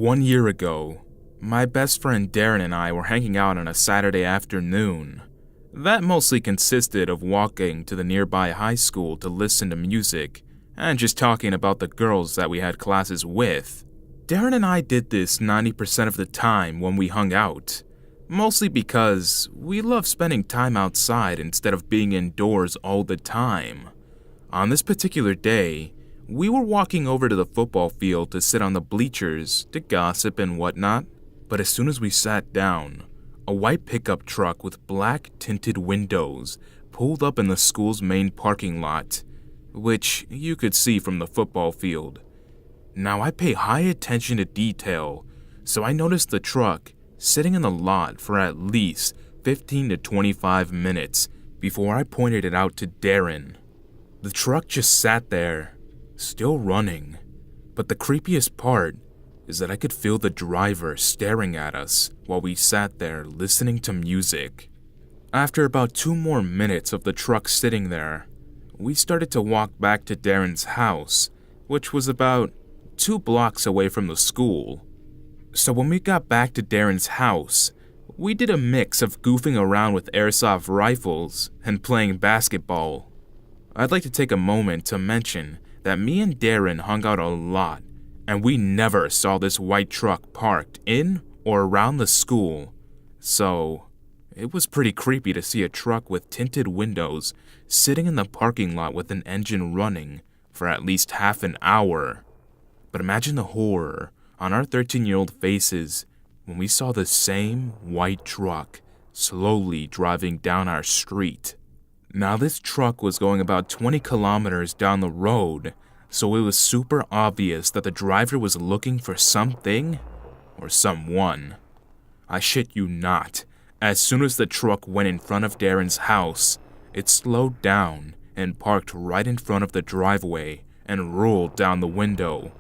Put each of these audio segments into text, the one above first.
1 year ago, my best friend Darren and I were hanging out on a Saturday afternoon. That mostly consisted of walking to the nearby high school to listen to music and just talking about the girls that we had classes with. Darren and I did this 90% of the time when we hung out, mostly because we love spending time outside instead of being indoors all the time. On this particular day, we were walking over to the football field to sit on the bleachers to gossip and whatnot, but as soon as we sat down, a white pickup truck with black tinted windows pulled up in the school's main parking lot, which you could see from the football field. Now I pay high attention to detail, so I noticed the truck sitting in the lot for at least 15 to 25 minutes before I pointed it out to Darren. The truck just sat there, still running, but the creepiest part is that I could feel the driver staring at us while we sat there listening to music. After about 2 more minutes of the truck sitting there, we started to walk back to Darren's house, which was about 2 blocks away from the school. So when we got back to Darren's house, we did a mix of goofing around with airsoft rifles and playing basketball. I'd like to take a moment to mention that me and Darren hung out a lot, and we never saw this white truck parked in or around the school, so it was pretty creepy to see a truck with tinted windows sitting in the parking lot with an engine running for at least half an hour. But imagine the horror on our 13-year-old faces when we saw the same white truck slowly driving down our street. Now this truck was going about 20 kilometers down the road, so it was super obvious that the driver was looking for something or someone. I shit you not, as soon as the truck went in front of Darren's house, it slowed down and parked right in front of the driveway and rolled down the window.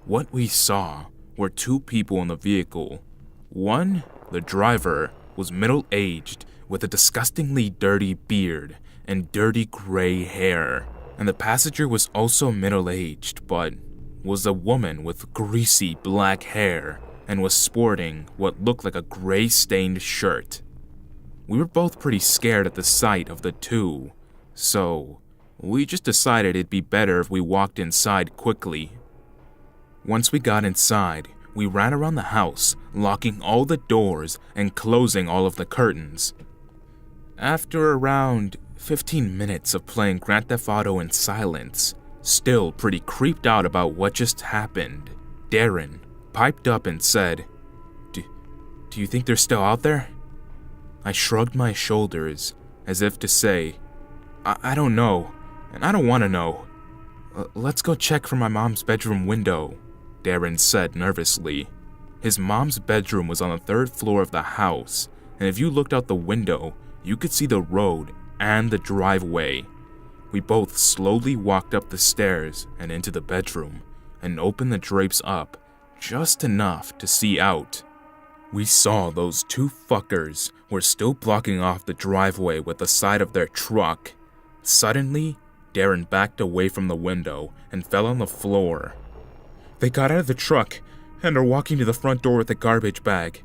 What we saw were 2 people in the vehicle. One, the driver, was middle-aged with a disgustingly dirty beard and dirty gray hair, and the passenger was also middle-aged but was a woman with greasy black hair and was sporting what looked like a gray-stained shirt. We were both pretty scared at the sight of the 2, so we just decided it'd be better if we walked inside quickly. Once we got inside, we ran around the house, locking all the doors and closing all of the curtains. After around 15 minutes of playing Grand Theft Auto in silence, still pretty creeped out about what just happened, Darren piped up and said, Do you think they're still out there?" I shrugged my shoulders as if to say, I don't know, and I don't want to know. Let's go check from my mom's bedroom window," Darren said nervously. His mom's bedroom was on the 3rd floor of the house, and if you looked out the window, you could see the road and the driveway. We both slowly walked up the stairs and into the bedroom and opened the drapes up just enough to see out. We saw those 2 fuckers were still blocking off the driveway with the side of their truck. Suddenly, Darren backed away from the window and fell on the floor. "They got out of the truck and are walking to the front door with a garbage bag,"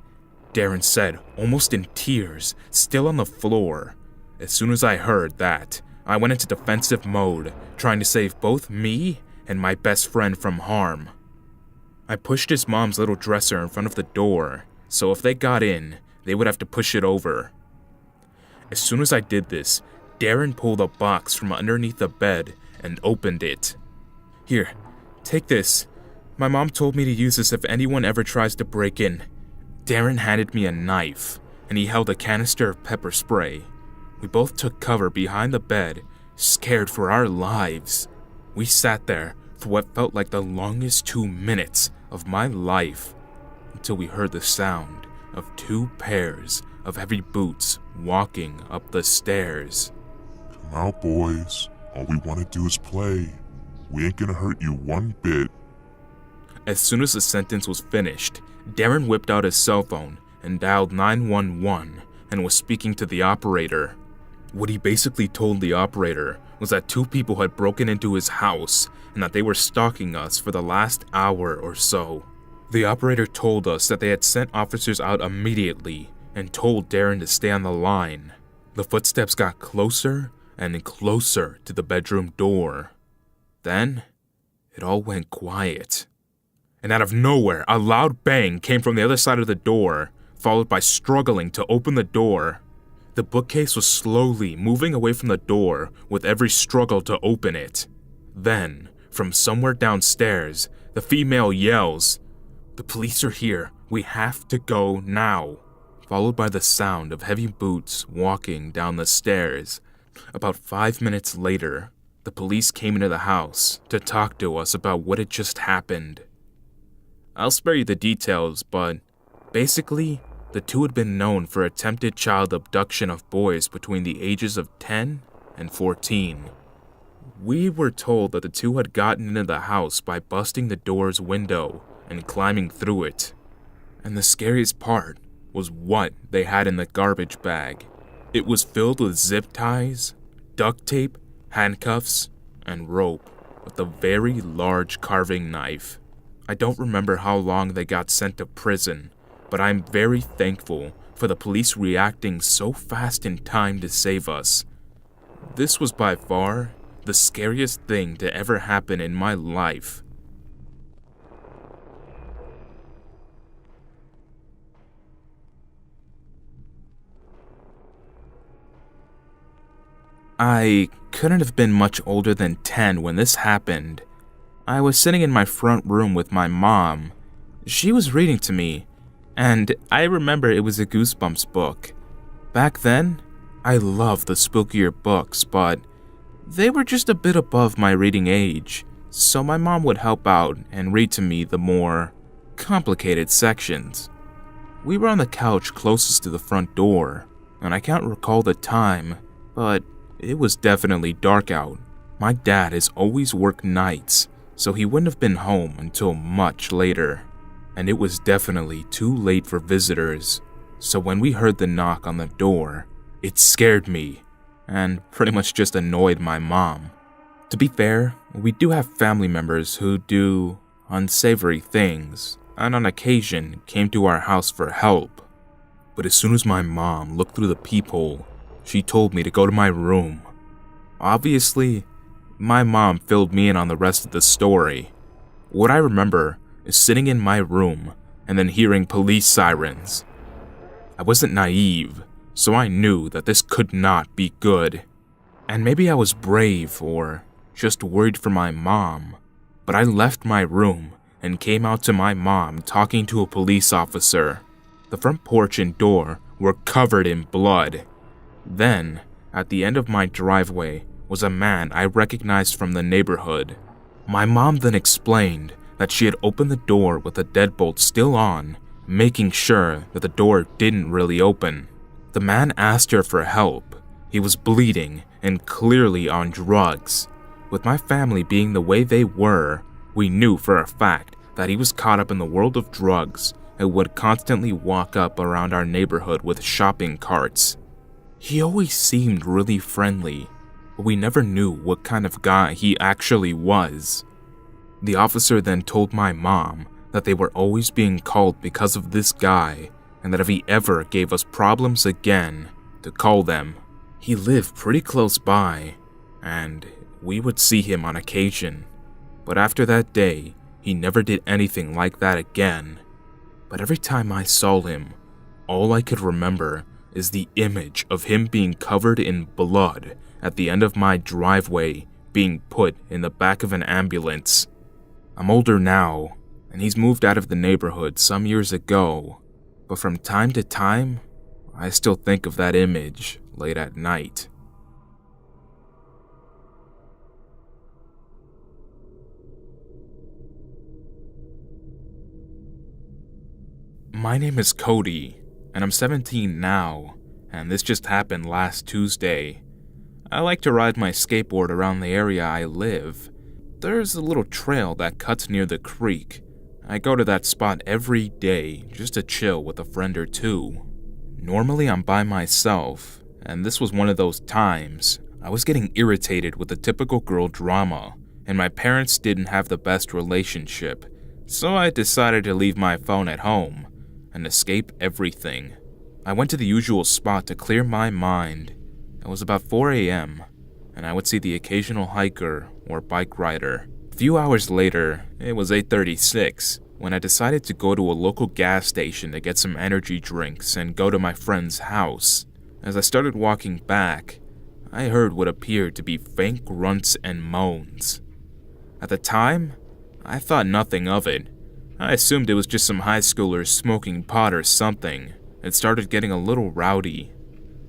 Darren said, almost in tears, still on the floor. As soon as I heard that, I went into defensive mode, trying to save both me and my best friend from harm. I pushed his mom's little dresser in front of the door, so if they got in, they would have to push it over. As soon as I did this, Darren pulled a box from underneath the bed and opened it. "Here, take this. My mom told me to use this if anyone ever tries to break in." Darren handed me a knife, and he held a canister of pepper spray. We both took cover behind the bed, scared for our lives. We sat there for what felt like the longest 2 minutes of my life, until we heard the sound of 2 pairs of heavy boots walking up the stairs. "Come out, boys. All we want to do is play. We ain't gonna hurt you one bit." As soon as the sentence was finished, Darren whipped out his cell phone and dialed 911 and was speaking to the operator. What he basically told the operator was that 2 people had broken into his house and that they were stalking us for the last hour or so. The operator told us that they had sent officers out immediately and told Darren to stay on the line. The footsteps got closer and closer to the bedroom door. Then, it all went quiet. And out of nowhere, a loud bang came from the other side of the door, followed by struggling to open the door. The bookcase was slowly moving away from the door with every struggle to open it. Then, from somewhere downstairs, the female yells, "The police are here. We have to go now," followed by the sound of heavy boots walking down the stairs. About 5 minutes later, the police came into the house to talk to us about what had just happened. I'll spare you the details, but basically, the two had been known for attempted child abduction of boys between the ages of 10 and 14. We were told that the two had gotten into the house by busting the door's window and climbing through it. And the scariest part was what they had in the garbage bag. It was filled with zip ties, duct tape, handcuffs, and rope, with a very large carving knife. I don't remember how long they got sent to prison, but I'm very thankful for the police reacting so fast in time to save us. This was by far the scariest thing to ever happen in my life. I couldn't have been much older than 10 when this happened. I was sitting in my front room with my mom. She was reading to me, and I remember it was a Goosebumps book. Back then, I loved the spookier books, but they were just a bit above my reading age, so my mom would help out and read to me the more complicated sections. We were on the couch closest to the front door, and I can't recall the time, but it was definitely dark out. My dad has always worked nights, so he wouldn't have been home until much later. And it was definitely too late for visitors, so when we heard the knock on the door, it scared me, and pretty much just annoyed my mom. To be fair, we do have family members who do unsavory things, and on occasion came to our house for help. But as soon as my mom looked through the peephole, she told me to go to my room. Obviously, my mom filled me in on the rest of the story. What I remember is sitting in my room and then hearing police sirens. I wasn't naive, so I knew that this could not be good. And maybe I was brave or just worried for my mom, but I left my room and came out to my mom talking to a police officer. The front porch and door were covered in blood. Then, at the end of my driveway, was a man I recognized from the neighborhood. My mom then explained that she had opened the door with the deadbolt still on, making sure that the door didn't really open. The man asked her for help. He was bleeding and clearly on drugs. With my family being the way they were, we knew for a fact that he was caught up in the world of drugs and would constantly walk up around our neighborhood with shopping carts. He always seemed really friendly, but we never knew what kind of guy he actually was. The officer then told my mom that they were always being called because of this guy, and that if he ever gave us problems again, to call them. He lived pretty close by, and we would see him on occasion. But after that day, he never did anything like that again. But every time I saw him, all I could remember is the image of him being covered in blood at the end of my driveway, being put in the back of an ambulance. I'm older now, and he's moved out of the neighborhood some years ago, but from time to time, I still think of that image late at night. My name is Cody, and I'm 17 now, and this just happened last Tuesday. I like to ride my skateboard around the area I live. There's a little trail that cuts near the creek. I go to that spot every day just to chill with a friend or two. Normally I'm by myself, and this was one of those times. I was getting irritated with the typical girl drama, and my parents didn't have the best relationship, So I decided to leave my phone at home and escape everything. I went to the usual spot to clear my mind. It was about 4 a.m., and I would see the occasional hiker or bike rider. A few hours later, it was 8:36, when I decided to go to a local gas station to get some energy drinks and go to my friend's house. As I started walking back, I heard what appeared to be faint grunts and moans. At the time, I thought nothing of it. I assumed it was just some high schoolers smoking pot or something. It started getting a little rowdy.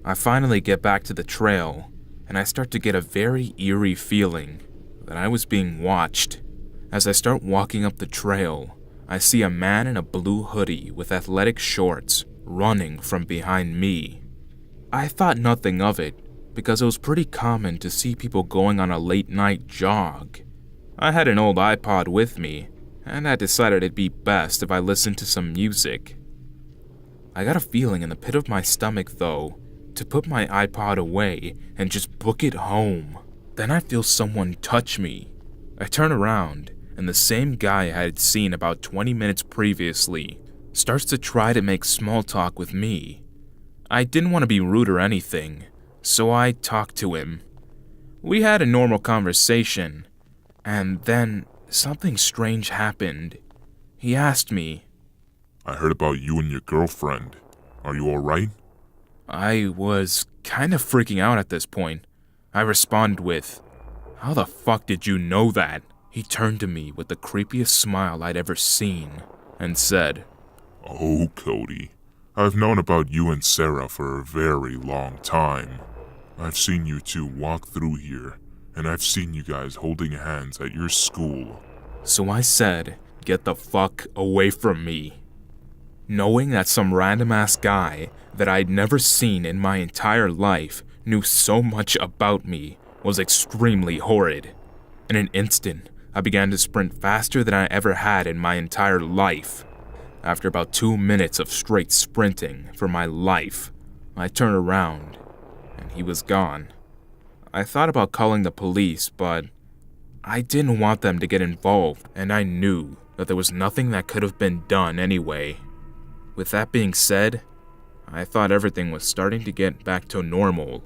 I finally get back to the trail, and I start to get a very eerie feeling that I was being watched. As I start walking up the trail, I see a man in a blue hoodie with athletic shorts running from behind me. I thought nothing of it because it was pretty common to see people going on a late-night jog. I had an old iPod with me, and I decided it'd be best if I listened to some music. I got a feeling in the pit of my stomach, though, to put my iPod away and just book it home. Then I feel someone touch me. I turn around, and the same guy I had seen about 20 minutes previously starts to try to make small talk with me. I didn't want to be rude or anything, so I talked to him. We had a normal conversation, and then something strange happened. He asked me, I heard about you and your girlfriend. Are you alright? I was kind of freaking out at this point. I responded with, "How the fuck did you know that?" He turned to me with the creepiest smile I'd ever seen and said, Oh, Cody. I've known about you and Sarah for a very long time. I've seen you two walk through here, and I've seen you guys holding hands at your school. So I said, "Get the fuck away from me." Knowing that some random-ass guy that I'd never seen in my entire life knew so much about me was extremely horrid. In an instant, I began to sprint faster than I ever had in my entire life. After about 2 minutes of straight sprinting for my life, I turned around, and he was gone. I thought about calling the police, but I didn't want them to get involved, and I knew that there was nothing that could have been done anyway. With that being said, I thought everything was starting to get back to normal,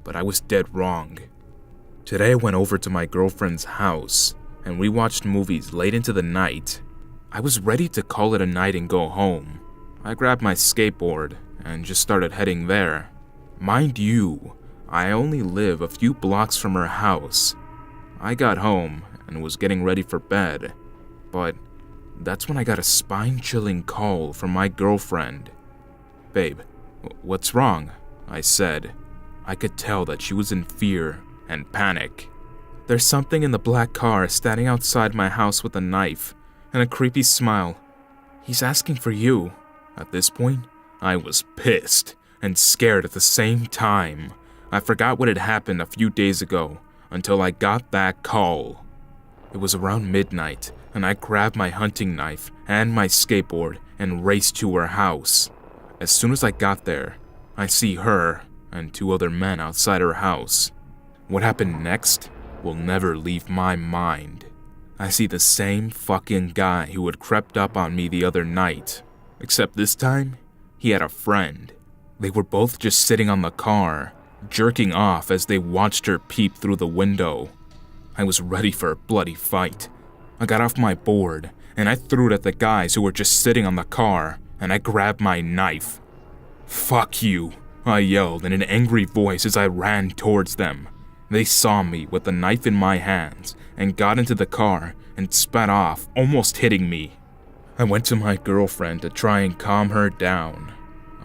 but I was dead wrong. Today I went over to my girlfriend's house, and we watched movies late into the night. I was ready to call it a night and go home. I grabbed my skateboard and just started heading there. Mind you, I only live a few blocks from her house. I got home and was getting ready for bed, but that's when I got a spine-chilling call from my girlfriend. "Babe, what's wrong?" I said. I could tell that she was in fear and panic. "There's something in the black car standing outside my house with a knife and a creepy smile. He's asking for you." At this point, I was pissed and scared at the same time. I forgot what had happened a few days ago until I got that call. It was around midnight, and I grabbed my hunting knife and my skateboard and raced to her house. As soon as I got there, I see her and 2 other men outside her house. What happened next will never leave my mind. I see the same fucking guy who had crept up on me the other night, except this time, he had a friend. They were both just sitting on the car, jerking off as they watched her peep through the window. I was ready for a bloody fight. I got off my board, and I threw it at the guys who were just sitting on the car, and I grabbed my knife. "Fuck you," I yelled in an angry voice as I ran towards them. They saw me with the knife in my hands and got into the car and sped off, almost hitting me. I went to my girlfriend to try and calm her down.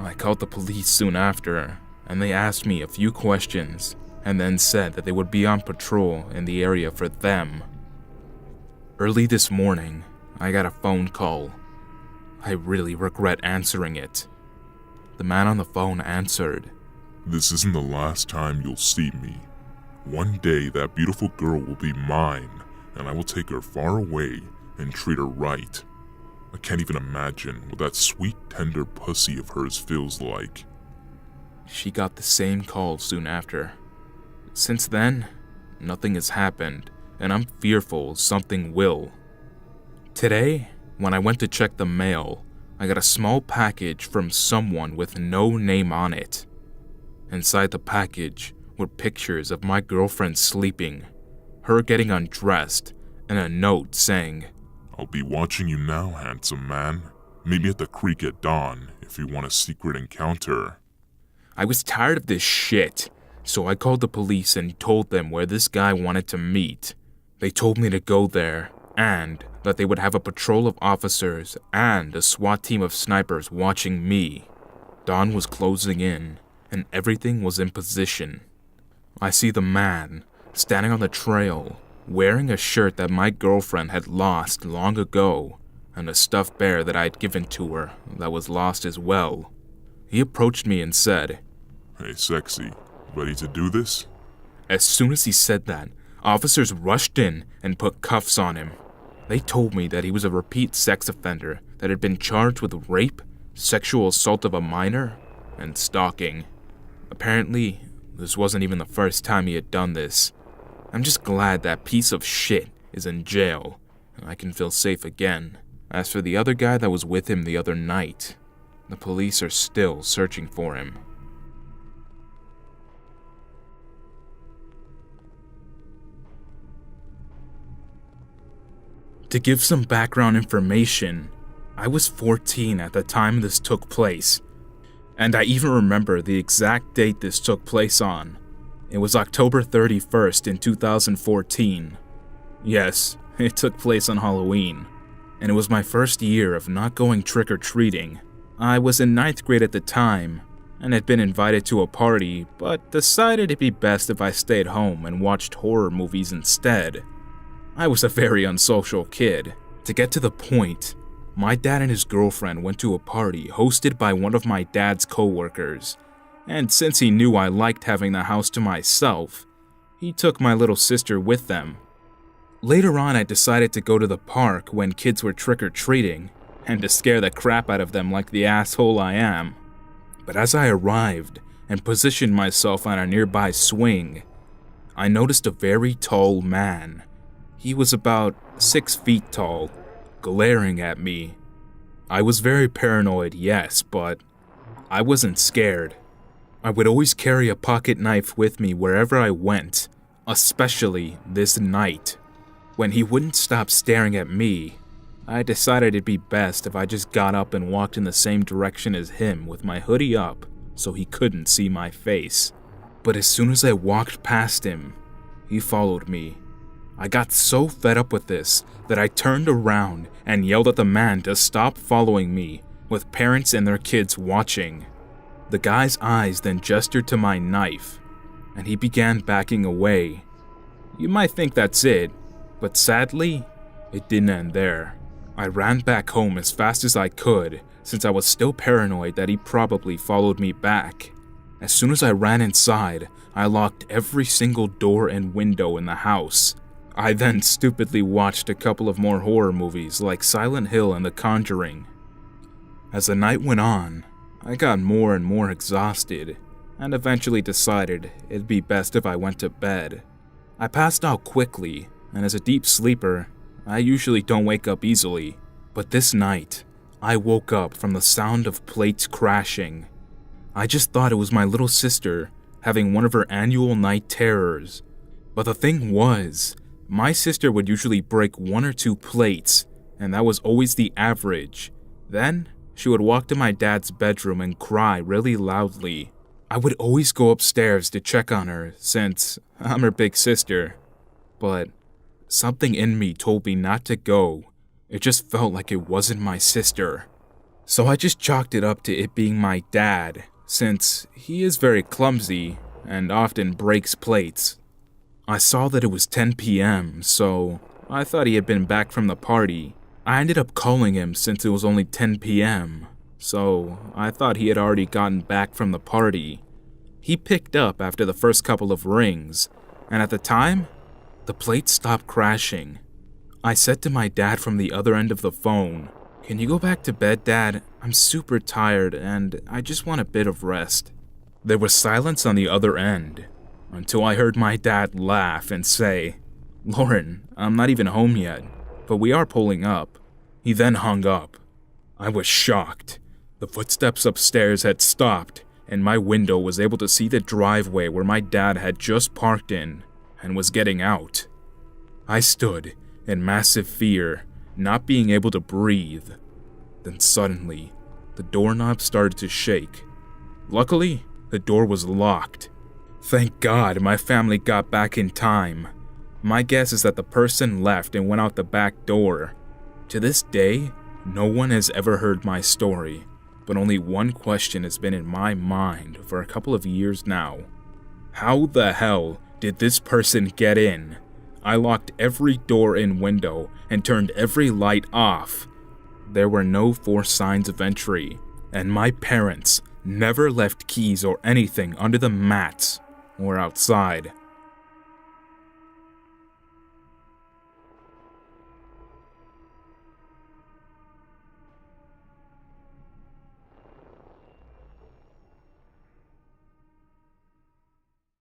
I called the police soon after, and they asked me a few questions and then said that they would be on patrol in the area for them. Early this morning, I got a phone call. I really regret answering it. The man on the phone answered, This isn't the last time you'll see me. One day that beautiful girl will be mine, and I will take her far away and treat her right. I can't even imagine what that sweet, tender pussy of hers feels like. She got the same call soon after. Since then, nothing has happened, and I'm fearful something will. Today, When I went to check the mail, I got a small package from someone with no name on it. Inside the package were pictures of my girlfriend sleeping, her getting undressed, and a note saying, "I'll be watching you now, handsome man. Meet me at the creek at dawn if you want a secret encounter." I was tired of this shit, so I called the police and told them where this guy wanted to meet. They told me to go there, and that they would have a patrol of officers and a SWAT team of snipers watching me. Dawn was closing in, and everything was in position. I see the man standing on the trail, wearing a shirt that my girlfriend had lost long ago, and a stuffed bear that I had given to her that was lost as well. He approached me and said, "Hey, sexy, ready to do this?" As soon as he said that, officers rushed in and put cuffs on him. They told me that he was a repeat sex offender that had been charged with rape, sexual assault of a minor, and stalking. Apparently, this wasn't even the first time he had done this. I'm just glad that piece of shit is in jail, and I can feel safe again. As for the other guy that was with him the other night, the police are still searching for him. To give some background information, I was 14 at the time this took place, and I even remember the exact date this took place on. It was October 31st in 2014. Yes, it took place on Halloween, and it was my first year of not going trick-or-treating. I was in 9th grade at the time, and had been invited to a party, but decided it'd be best if I stayed home and watched horror movies instead. I was a very unsocial kid. To get to the point, my dad and his girlfriend went to a party hosted by one of my dad's co-workers, and since he knew I liked having the house to myself, he took my little sister with them. Later on, I decided to go to the park when kids were trick-or-treating, and to scare the crap out of them like the asshole I am. But as I arrived and positioned myself on a nearby swing, I noticed a very tall man. He was about 6 feet tall, glaring at me. I was very paranoid, yes, but I wasn't scared. I would always carry a pocket knife with me wherever I went, especially this night. When he wouldn't stop staring at me, I decided it'd be best if I just got up and walked in the same direction as him with my hoodie up so he couldn't see my face. But as soon as I walked past him, he followed me. I got so fed up with this that I turned around and yelled at the man to stop following me, with parents and their kids watching. The guy's eyes then gestured to my knife, and he began backing away. You might think that's it, but sadly, it didn't end there. I ran back home as fast as I could, since I was still paranoid that he probably followed me back. As soon as I ran inside, I locked every single door and window in the house. I then stupidly watched a couple of more horror movies like Silent Hill and The Conjuring. As the night went on, I got more and more exhausted, and eventually decided it'd be best if I went to bed. I passed out quickly, and as a deep sleeper, I usually don't wake up easily, but this night, I woke up from the sound of plates crashing. I just thought it was my little sister having one of her annual night terrors, but the thing was, my sister would usually break 1 or 2 plates, and that was always the average. Then, she would walk to my dad's bedroom and cry really loudly. I would always go upstairs to check on her, since I'm her big sister. But something in me told me not to go. It just felt like it wasn't my sister. So I just chalked it up to it being my dad, since he is very clumsy and often breaks plates. I saw that it was 10 p.m., so I thought he had been back from the party. I ended up calling him since it was only 10 p.m., so I thought he had already gotten back from the party. He picked up after the first couple of rings, and at the time, the plates stopped crashing. I said to my dad from the other end of the phone, "Can you go back to bed, Dad? I'm super tired and I just want a bit of rest." There was silence on the other end, until I heard my dad laugh and say, "Lauren, I'm not even home yet, but we are pulling up." He then hung up. I was shocked. The footsteps upstairs had stopped, and my window was able to see the driveway where my dad had just parked in and was getting out. I stood in massive fear, not being able to breathe. Then suddenly, the doorknob started to shake. Luckily, the door was locked. Thank God my family got back in time. My guess is that the person left and went out the back door. To this day, no one has ever heard my story, but only one question has been in my mind for a couple of years now. How the hell did this person get in? I locked every door and window and turned every light off. There were no forced signs of entry, and my parents never left keys or anything under the mats or outside.